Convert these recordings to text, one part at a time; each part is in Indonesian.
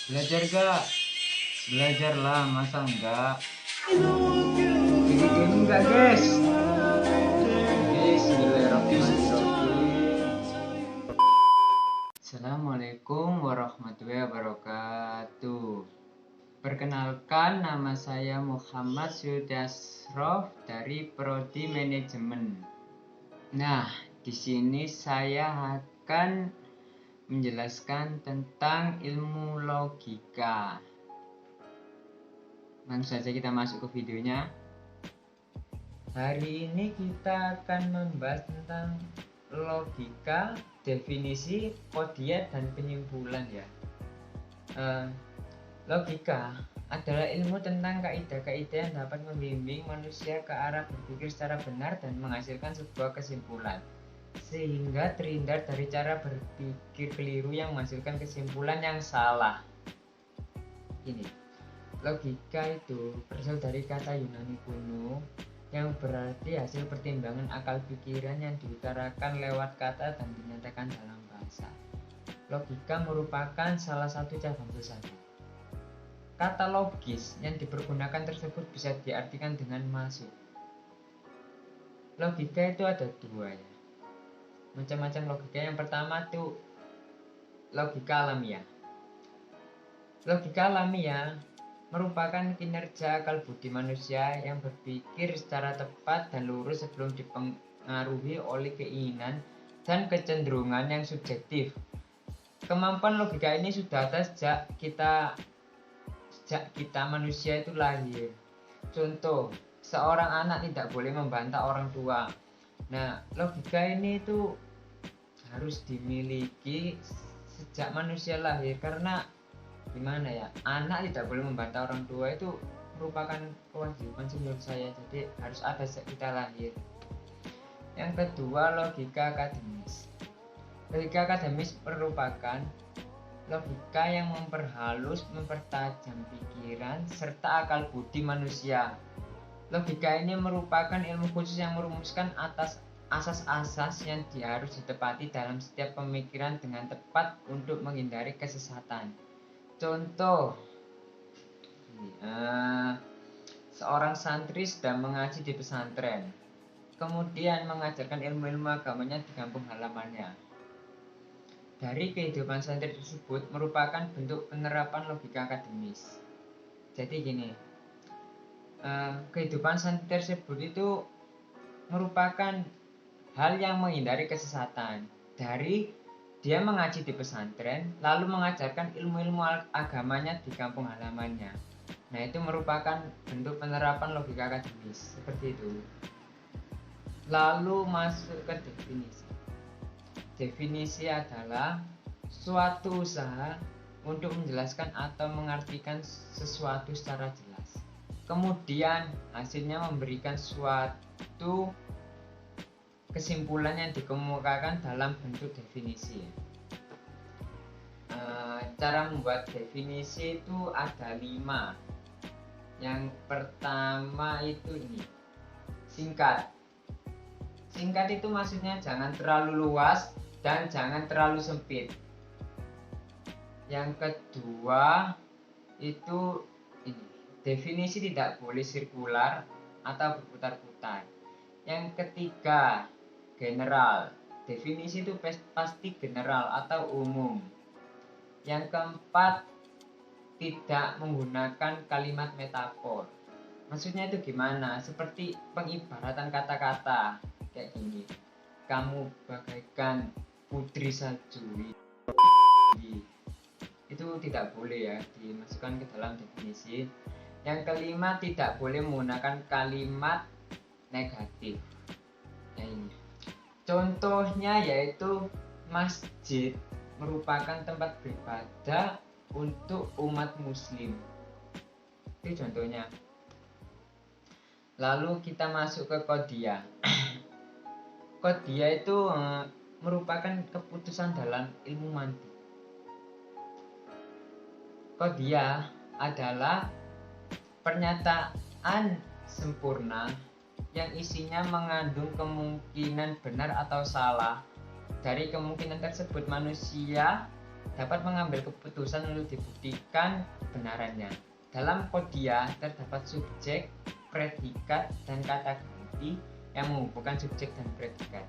Belajar gak? Belajarlah, masa enggak? Ini enggak guys. Bismillahirrahmanirrahim. Assalamualaikum warahmatullahi wabarakatuh. Perkenalkan, nama saya Muhammad Syudasrof dari Prodi Manajemen. Nah, di sini saya akan menjelaskan tentang ilmu logika. Langsung saja kita masuk ke videonya. Hari ini kita akan membahas tentang logika, definisi, kodiat, dan penyimpulan ya. Logika adalah ilmu tentang kaidah-kaidah yang dapat membimbing manusia ke arah berpikir secara benar dan menghasilkan sebuah kesimpulan, sehingga terhindar dari cara berpikir keliru yang menghasilkan kesimpulan yang salah. Ini logika itu berasal dari kata Yunani kuno yang berarti hasil pertimbangan akal pikiran yang diutarakan lewat kata dan dinyatakan dalam bahasa. Logika merupakan salah satu cabang filsafat. Kata logis yang dipergunakan tersebut bisa diartikan dengan masuk. Logika itu ada dua ya. Macam-macam logika. Yang pertama itu logika alamiah. Logika alamiah merupakan kinerja akal budi manusia yang berpikir secara tepat dan lurus sebelum dipengaruhi oleh keinginan dan kecenderungan yang subjektif. Kemampuan logika ini sudah ada sejak kita manusia itu lahir. Contoh, seorang anak tidak boleh membantah orang tua. Nah, logika ini itu harus dimiliki sejak manusia lahir, karena gimana ya, anak tidak boleh membantah orang tua itu merupakan kewajiban menurut saya, jadi harus ada sejak kita lahir. Yang kedua, logika akademis. Logika akademis merupakan logika yang memperhalus, mempertajam pikiran serta akal budi manusia. Logika ini merupakan ilmu khusus yang merumuskan atas asas-asas yang harus ditepati dalam setiap pemikiran dengan tepat untuk menghindari kesesatan. Contoh, seorang santri sedang mengaji di pesantren, kemudian mengajarkan ilmu-ilmu agamanya di kampung halamannya. Dari kehidupan santri tersebut merupakan bentuk penerapan logika akademis. Jadi gini, kehidupan santri tersebut itu merupakan hal yang menghindari kesesatan. Dari dia mengaji di pesantren, lalu mengajarkan ilmu-ilmu agamanya di kampung halamannya. Nah, itu merupakan bentuk penerapan logika akademis, seperti itu. Lalu masuk ke definisi. Definisi adalah suatu usaha untuk menjelaskan atau mengartikan sesuatu secara jelas. Kemudian hasilnya memberikan suatu kesimpulan yang dikemukakan dalam bentuk definisi. Cara membuat definisi itu ada 5. Yang pertama itu ini, singkat. Singkat itu maksudnya jangan terlalu luas dan jangan terlalu sempit. Yang kedua itu ini, definisi tidak boleh sirkular atau berputar-putar. Yang ketiga, general. Definisi itu pasti general atau umum. Yang keempat, tidak menggunakan kalimat metafor. Maksudnya itu gimana? Seperti pengibaratan kata-kata kayak gini. Kamu bagaikan putri salju. Itu tidak boleh ya dimasukkan ke dalam definisi. Yang kelima, tidak boleh menggunakan kalimat negatif. Nah, ini contohnya yaitu masjid merupakan tempat beribadah untuk umat muslim. Itu contohnya. Lalu kita masuk ke kodiah. Kodiah itu merupakan keputusan dalam ilmu mantik. Kodiah adalah pernyataan sempurna yang isinya mengandung kemungkinan benar atau salah. Dari kemungkinan tersebut manusia dapat mengambil keputusan untuk dibuktikan kebenarannya. Dalam kodia terdapat subjek, predikat, dan kata ganti yang menghubungkan subjek dan predikat.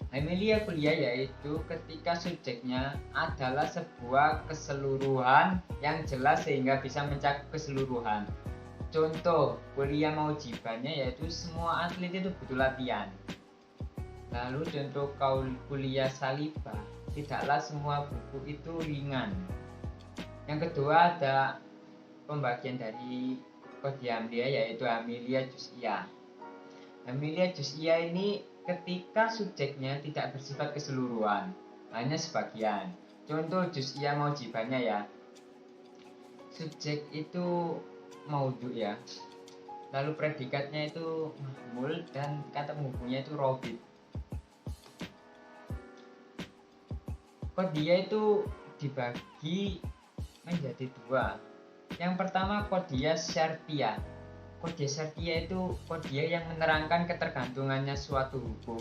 Amelia kuliah yaitu ketika subjeknya adalah sebuah keseluruhan yang jelas sehingga bisa mencakup keseluruhan. Contoh kuliah maujibannya yaitu semua atlet itu butuh latihan. Lalu contoh kuliah salibah, tidaklah semua buku itu ringan. Yang kedua ada pembagian dari kodia Amelia yaitu Amelia Juz'iyah. Amelia Juz'iyah ini ketika subjeknya tidak bersifat keseluruhan, hanya sebagian. Contoh Juz'iyah maujibannya ya. Subjek itu maudhu ya. Lalu predikatnya itu mahmul dan kata penghubungnya itu robit. Kodia itu dibagi menjadi dua. Yang pertama kodia syartiyah. Kodia syartiyah itu kodia yang menerangkan ketergantungannya suatu hukum,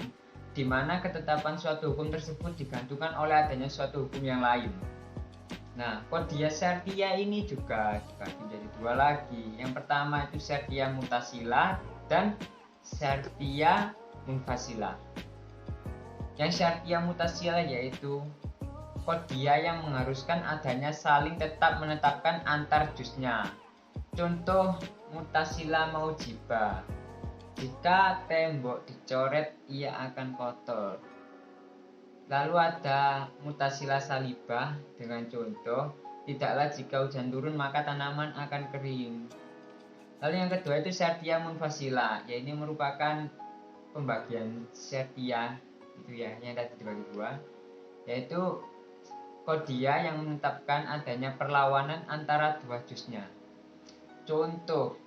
di mana ketetapan suatu hukum tersebut digantungkan oleh adanya suatu hukum yang lain. Nah, kodia syartiyah ini juga dibagi menjadi dua lagi. Yang pertama itu syartiyah mutasilah dan syartiyah munfasilah. Yang syartiyah mutasilah yaitu kodia yang mengharuskan adanya saling tetap menetapkan antar juznya. Contoh mutasila maujibah. Jika tembok dicoret, ia akan kotor. Lalu ada mutasila salibah dengan contoh, tidaklah jika hujan turun maka tanaman akan kering. Lalu yang kedua itu syartiyah munfasilah, yaitu merupakan pembagian syartiyah itu ya, yang tadi dibagi dua, yaitu kodia yang menetapkan adanya perlawanan antara dua juznya. Contoh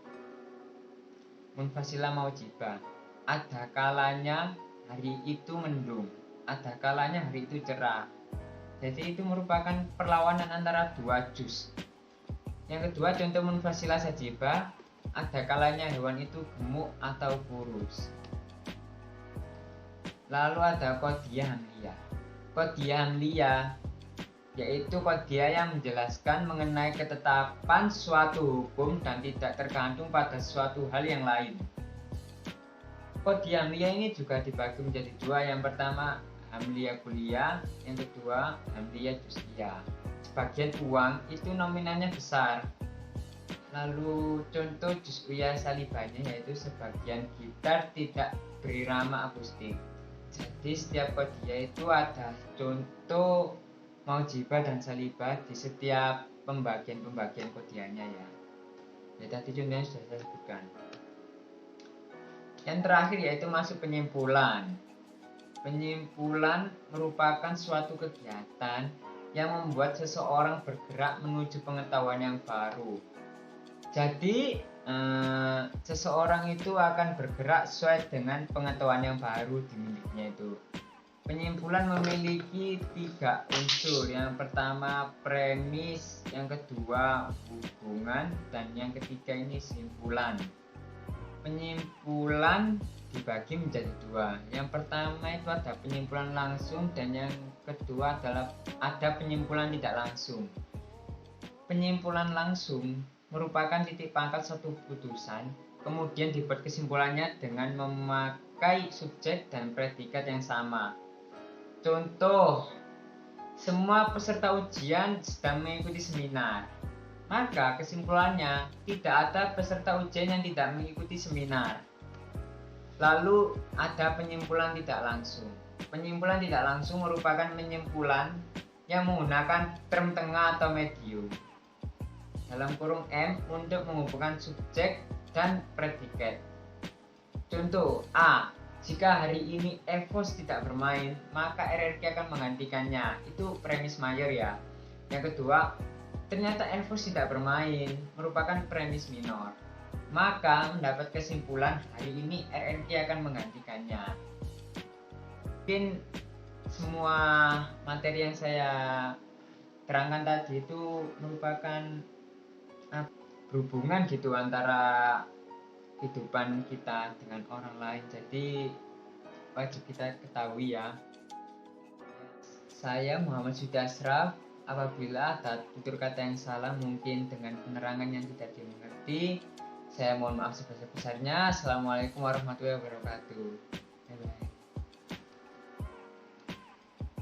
munfasilah maujibah, ada kalanya hari itu mendung, ada kalanya hari itu cerah. Jadi itu merupakan perlawanan antara dua juz. Yang kedua contoh munfasilah sajibah, ada kalanya hewan itu gemuk atau kurus. Lalu ada kodia hamliyah. Kodia hamliyah yaitu kodia yang menjelaskan mengenai ketetapan suatu hukum dan tidak tergantung pada suatu hal yang lain. Kodia hamliyah ini juga dibagi menjadi dua. Yang pertama hamliyah kuliah, yang kedua hamliyah juz'iyah. Sebagian uang itu nominalnya besar. Lalu contoh juz'iyah salibahnya yaitu sebagian gitar tidak berirama akustik. Jadi setiap kodia itu ada contoh maujibah dan salibah di setiap pembagian kodianya ya. Ya tadi contohnya sudah saya sebutkan. Yang terakhir yaitu masuk penyimpulan. Penyimpulan merupakan suatu kegiatan yang membuat seseorang bergerak menuju pengetahuan yang baru. Jadi seseorang itu akan bergerak sesuai dengan pengetahuan yang baru dimilikinya itu. Penyimpulan memiliki tiga unsur. Yang pertama premis, yang kedua hubungan, dan yang ketiga ini simpulan. Penyimpulan dibagi menjadi dua. Yang pertama itu ada penyimpulan langsung dan yang kedua adalah ada penyimpulan tidak langsung. Penyimpulan langsung merupakan titik pangkal suatu putusan, kemudian dibuat kesimpulannya dengan memakai subjek dan predikat yang sama. Contoh, semua peserta ujian sedang mengikuti seminar. Maka kesimpulannya tidak ada peserta ujian yang tidak mengikuti seminar. Lalu ada penyimpulan tidak langsung. Penyimpulan tidak langsung merupakan penyimpulan yang menggunakan term tengah atau medium dalam kurung M untuk menghubungkan subjek dan predikat. Contoh A, jika hari ini Evos tidak bermain, maka RRQ akan menggantikannya. Itu premis mayor ya. Yang kedua, ternyata Evos tidak bermain, merupakan premis minor. Maka mendapat kesimpulan hari ini RRQ akan menggantikannya. Mungkin semua materi yang saya terangkan tadi itu merupakan berhubungan gitu antara kehidupan kita dengan orang lain. Jadi wajib kita ketahui ya. Saya Muhammad Sudi Ashraf. Apabila ada tutur kata yang salah mungkin dengan penerangan yang tidak dimengerti, saya mohon maaf sebesar-besarnya. Assalamualaikum warahmatullahi wabarakatuh.